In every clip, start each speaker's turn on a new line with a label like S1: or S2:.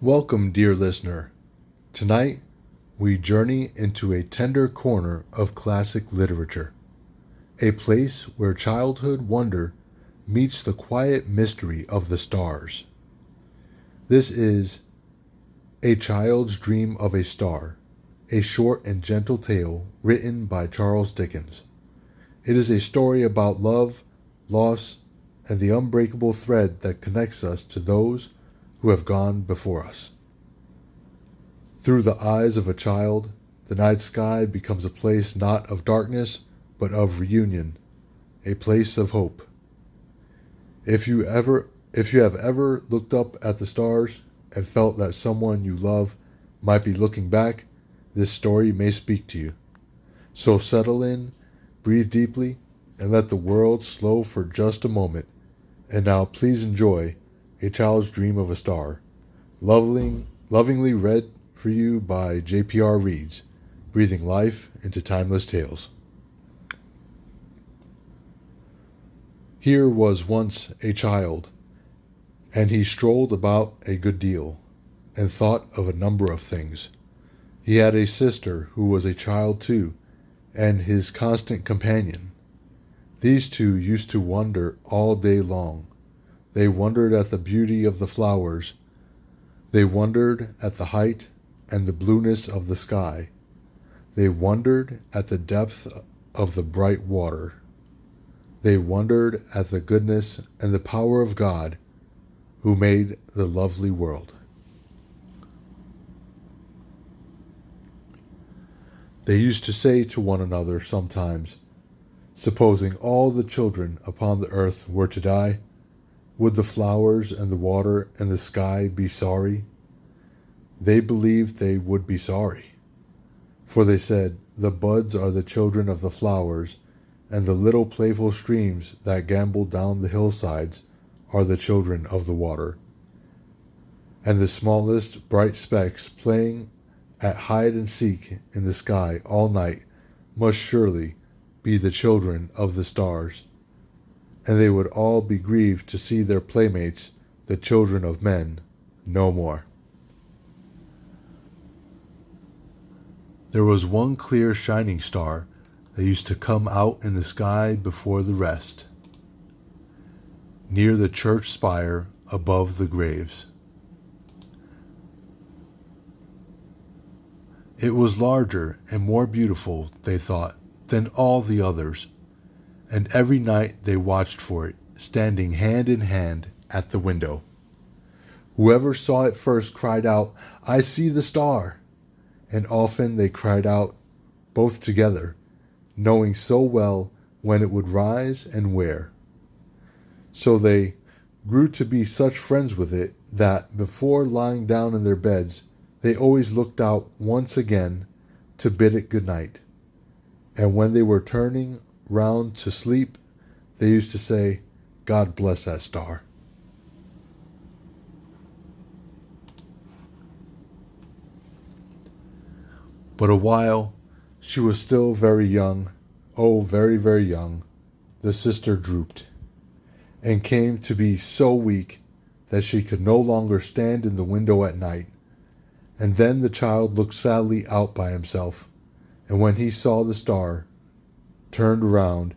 S1: Welcome, dear listener. Tonight, we journey into a tender corner of classic literature, a place where childhood wonder meets the quiet mystery of the stars. This is A Child's Dream of a Star, a short and gentle tale written by Charles Dickens. It is a story about love, loss, and the unbreakable thread that connects us to those who have gone before us. Through the eyes of a child, the night sky becomes a place not of darkness, but of reunion, a place of hope. If you have ever looked up at the stars and felt that someone you love might be looking back, this story may speak to you. So settle in, breathe deeply, and let the world slow for just a moment. And now please enjoy A Child's Dream of a Star, lovingly read for you by JPRReads, breathing life into timeless tales. Here was once a child, and he strolled about a good deal, and thought of a number of things. He had a sister who was a child too, and his constant companion. These two used to wonder all day long. They wondered at the beauty of the flowers. They wondered at the height and the blueness of the sky. They wondered at the depth of the bright water. They wondered at the goodness and the power of God, who made the lovely world. They used to say to one another sometimes, supposing all the children upon the earth were to die, would the flowers and the water and the sky be sorry? They believed they would be sorry. For they said, the buds are the children of the flowers, and the little playful streams that gambol down the hillsides are the children of the water. And the smallest bright specks playing at hide and seek in the sky all night must surely be the children of the stars. And they would all be grieved to see their playmates, the children of men, no more. There was one clear shining star that used to come out in the sky before the rest, near the church spire above the graves. It was larger and more beautiful, they thought, than all the others, and every night they watched for it, standing hand in hand at the window. Whoever saw it first cried out, "I see the star!" And often they cried out both together, knowing so well when it would rise and where. So they grew to be such friends with it that before lying down in their beds, they always looked out once again to bid it good night. And when they were turning round to sleep, they used to say, "God bless that star." But a while she was still very young, oh, very, very young, the sister drooped, and came to be so weak that she could no longer stand in the window at night. And then the child looked sadly out by himself, and when he saw the star, turned around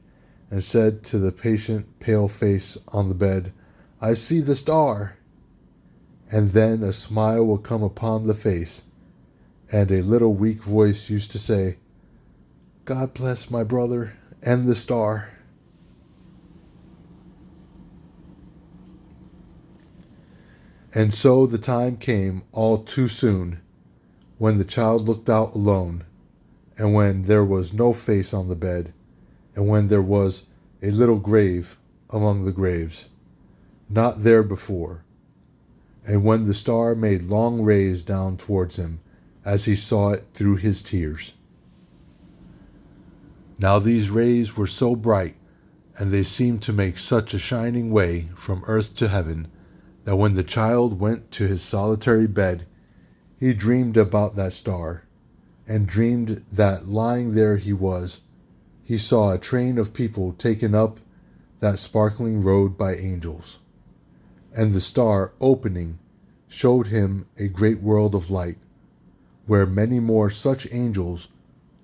S1: and said to the patient pale face on the bed, "I see the star." And then a smile would come upon the face, and a little weak voice used to say, "God bless my brother and the star." And so the time came all too soon, when the child looked out alone, and when there was no face on the bed, and when there was a little grave among the graves, not there before, and when the star made long rays down towards him, as he saw it through his tears. Now these rays were so bright, and they seemed to make such a shining way from earth to heaven, that when the child went to his solitary bed, he dreamed about that star, and dreamed that lying there he saw a train of people taken up that sparkling road by angels, and the star opening showed him a great world of light, where many more such angels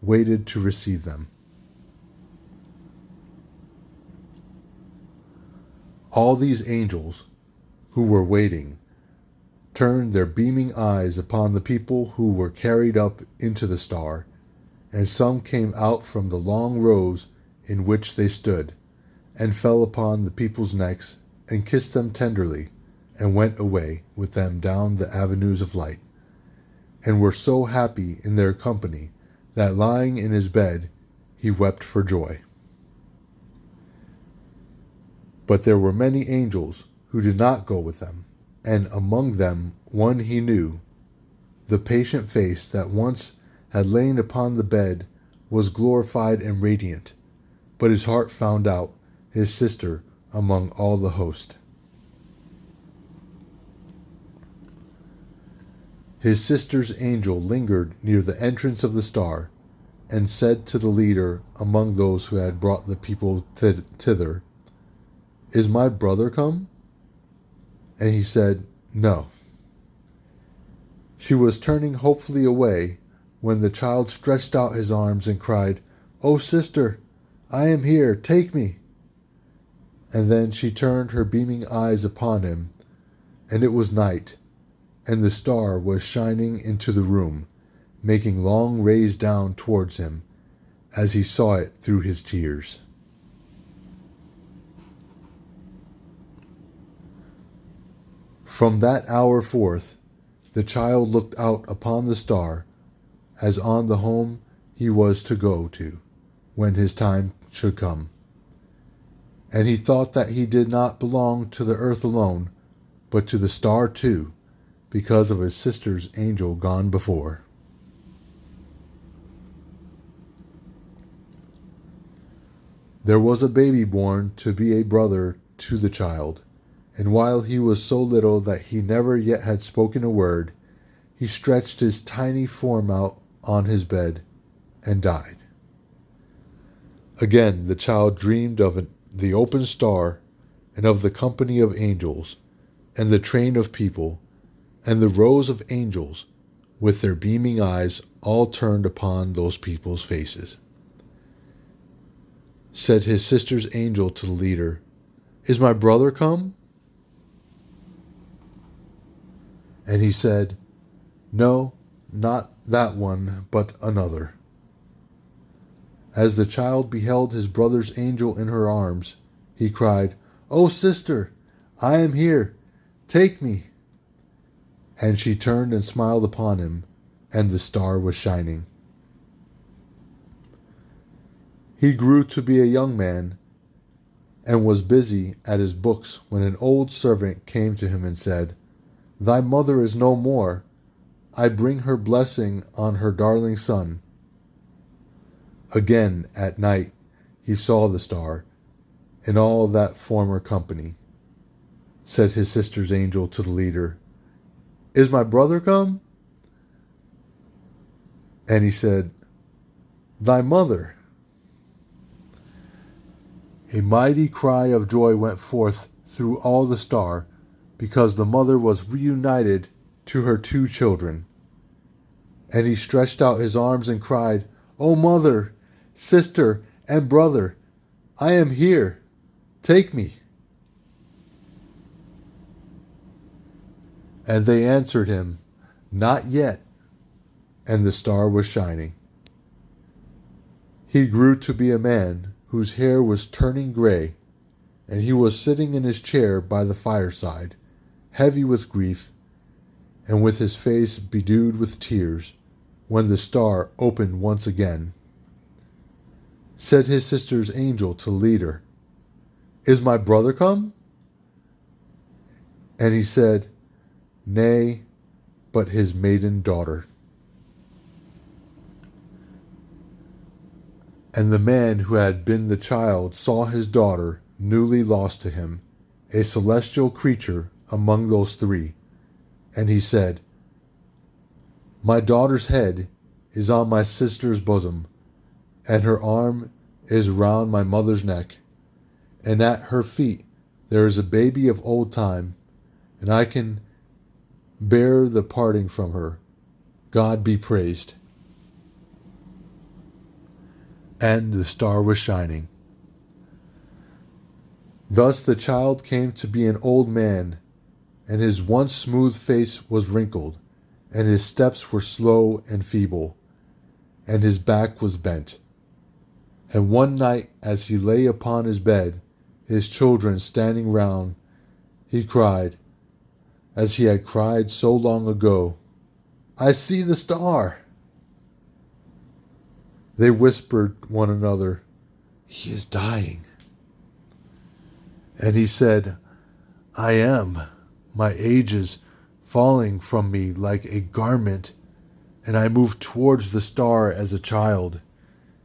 S1: waited to receive them. All these angels who were waiting turned their beaming eyes upon the people who were carried up into the star, and some came out from the long rows in which they stood, and fell upon the people's necks, and kissed them tenderly, and went away with them down the avenues of light, and were so happy in their company that lying in his bed he wept for joy. But there were many angels who did not go with them, and among them one he knew. The patient face that once had lain upon the bed was glorified and radiant, but his heart found out his sister among all the host. His sister's angel lingered near the entrance of the star, and said to the leader among those who had brought the people thither, "Is my brother come?" And he said, "No." She was turning hopefully away when the child stretched out his arms and cried, "O sister, I am here, take me." And then she turned her beaming eyes upon him, and it was night, and the star was shining into the room, making long rays down towards him, as he saw it through his tears. From that hour forth, the child looked out upon the star as on the home he was to go to when his time should come. And he thought that he did not belong to the earth alone, but to the star too, because of his sister's angel gone before. There was a baby born to be a brother to the child, and while he was so little that he never yet had spoken a word, he stretched his tiny form out on his bed and died. Again the child dreamed of the open star, and of the company of angels, and the train of people, and the rows of angels with their beaming eyes all turned upon those people's faces. Said his sister's angel to the leader, "Is my brother come?" And he said, "No, not that one, but another." As the child beheld his brother's angel in her arms, he cried, "O sister, I am here, take me." And she turned and smiled upon him, and the star was shining. He grew to be a young man, and was busy at his books when an old servant came to him and said, "Thy mother is no more. I bring her blessing on her darling son." Again at night he saw the star, and all that former company. Said his sister's angel to the leader, "Is my brother come?" And he said, "Thy mother." A mighty cry of joy went forth through all the star, because the mother was reunited to her two children. And he stretched out his arms and cried, "O mother, sister, and brother, I am here, take me." And they answered him, "Not yet," and the star was shining. He grew to be a man whose hair was turning gray, and he was sitting in his chair by the fireside, heavy with grief, and with his face bedewed with tears, when the star opened once again. Said his sister's angel to the leader, "Is my brother come?" And he said, "Nay, but his maiden daughter." And the man who had been the child saw his daughter, newly lost to him, a celestial creature among those three. And he said, "My daughter's head is on my sister's bosom, and her arm is round my mother's neck, and at her feet there is a baby of old time, and I can bear the parting from her. God be praised. And the star was shining. Thus the child came to be an old man, and his once smooth face was wrinkled, and his steps were slow and feeble, and his back was bent. And one night, as he lay upon his bed, his children standing round, he cried, as he had cried so long ago, "I see the star!" They whispered one another, "He is dying." And he said, "I am. My age is falling from me like a garment, and I move towards the star as a child.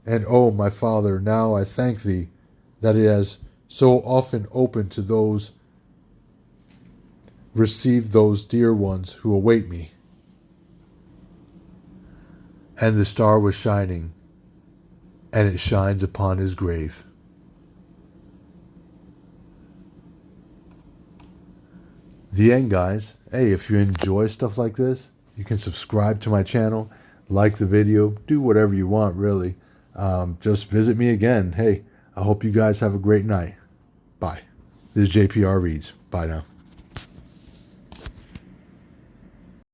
S1: And oh, my Father, now I thank thee that it has so often opened to those receive those dear ones who await me." And the star was shining, and it shines upon his grave. The end, guys. Hey, if you enjoy stuff like this, you can subscribe to my channel, like the video, do whatever you want, really. Just visit me again. Hey, I hope you guys have a great night. Bye. This is JPR Reads. Bye now.